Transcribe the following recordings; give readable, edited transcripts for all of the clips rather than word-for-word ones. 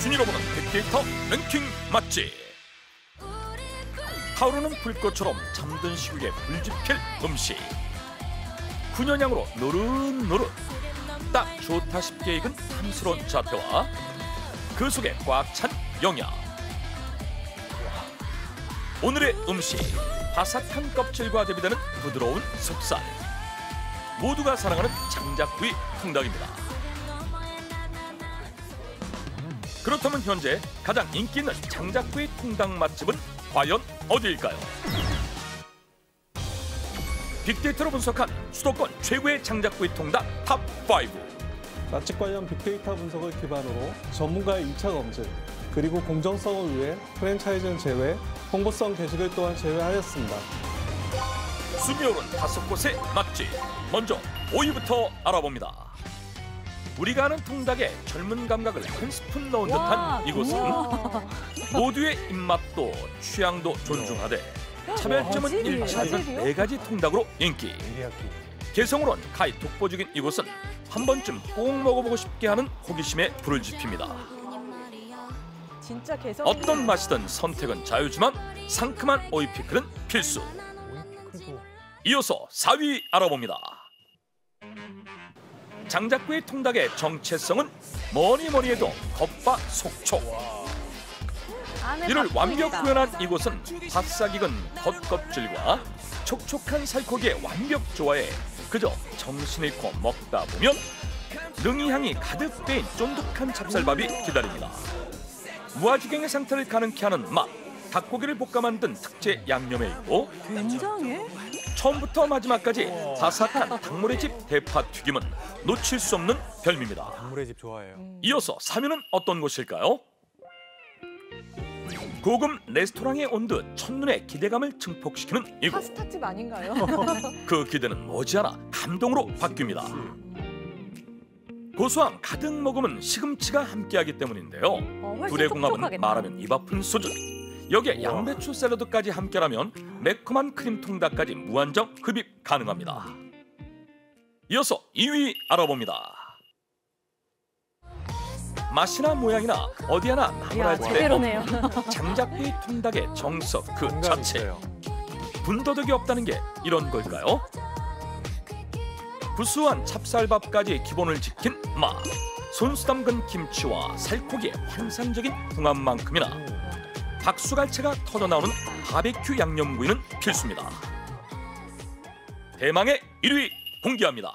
순위로 보는 빅데이터 랭킹 맛집. 타오르는 불꽃처럼 잠든 식욕에 불지필 음식. 9년향으로 노릇노릇 딱 좋다 싶게 익은 탐스러운 자태와 그 속에 꽉 찬 영양. 오늘의 음식, 바삭한 껍질과 대비되는 부드러운 속살. 모두가 사랑하는 장작구이 통닭입니다. 그렇다면 현재 가장 인기 있는 장작구이 통닭 맛집은 과연 어디일까요? 빅데이터로 분석한 수도권 최고의 장작구이 통닭 탑5. 맛집 관련 빅데이터 분석을 기반으로 전문가의 2차 검증, 그리고 공정성을 위해 프랜차이즈는 제외, 홍보성 게시글 또한 제외하였습니다. 순위 오른 5곳의 맛집. 먼저 5위부터 알아봅니다. 우리가 아는 통닭에 젊은 감각을 한 스푼 넣은 듯한 이곳은 모두의 입맛도 취향도 존중하되 차별점은 일치하는 4가지 통닭으로 인기. 개성으론 가히 독보적인 이곳은 한 번쯤 꼭 먹어보고 싶게 하는 호기심에 불을 지핍니다. 진짜 개성. 어떤 맛이든 선택은 자유지만 상큼한 오이피클은 필수. 이어서 4위 알아봅니다. 장작구이 통닭의 정체성은 뭐니 해도 겉바속촉. 이를 완벽 구현한 이곳은 바싹 익은 겉껍질과 촉촉한 살코기의 완벽 조화에 그저 정신 잃고 먹다 보면 능이향이 가득 배인 쫀득한 찹쌀밥이 기다립니다. 무아지경의 상태를 가능케 하는 맛, 닭고기를 볶아 만든 특제 양념에 있고 굉장해? 처음부터 마지막까지 바삭한 닭모래 집 대파 튀김은 놓칠 수 없는 별미입니다. 닭모래 집 좋아해요. 이어서 3위는 어떤 곳일까요? 고급 레스토랑에 온 듯 첫눈에 기대감을 증폭시키는 이곳. 파스타집 아닌가요? 그 기대는 머지않아 감동으로 바뀝니다. 고소함 가득 머금은 시금치가 함께하기 때문인데요. 훨씬 두레궁합은 촉촉하겠다. 말하면 입 아픈 수준. 여기에 양배추 샐러드까지 함께라면 매콤한 크림 통닭까지 무한정 흡입 가능합니다. 이어서 2위 알아봅니다. 맛이나 모양이나 어디 하나 나무랄 데 제대로네요. 없는 장작구이 통닭의 정석 그 감각이 자체. 있어요. 군더더기 없다는 게 이런 걸까요? 구수한 찹쌀밥까지 기본을 지킨 맛. 손수 담근 김치와 살코기의 환상적인 궁합만큼이나 박수갈채가 터져나오는 바베큐 양념구이는 필수입니다. 대망의 1위 공개합니다.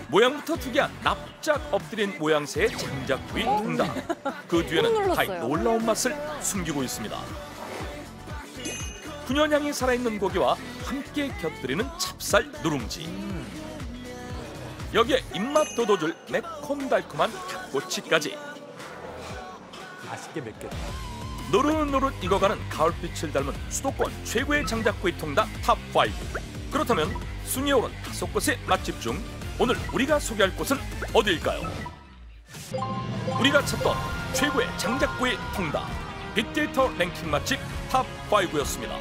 모양부터 특이한 납작 엎드린 모양새의 장작구이 통닭. 그 뒤에는 가히 놀라운 맛을 숨기고 있습니다. 9년 향이 살아있는 고기와 함께 곁들이는 찹쌀 누룽지. 여기에 입맛 돋워줄 매콤달콤한 닭꼬치까지. 맛있게 맵겠다. 노릇노릇 익어가는 가을빛을 닮은 수도권 최고의 장작구이 통닭 탑5. 그렇다면 순위에 오른 5곳의 맛집 중 오늘 우리가 소개할 곳은 어디일까요? 우리가 찾던 최고의 장작구이 통닭 빅데이터 랭킹 맛집 탑5였습니다.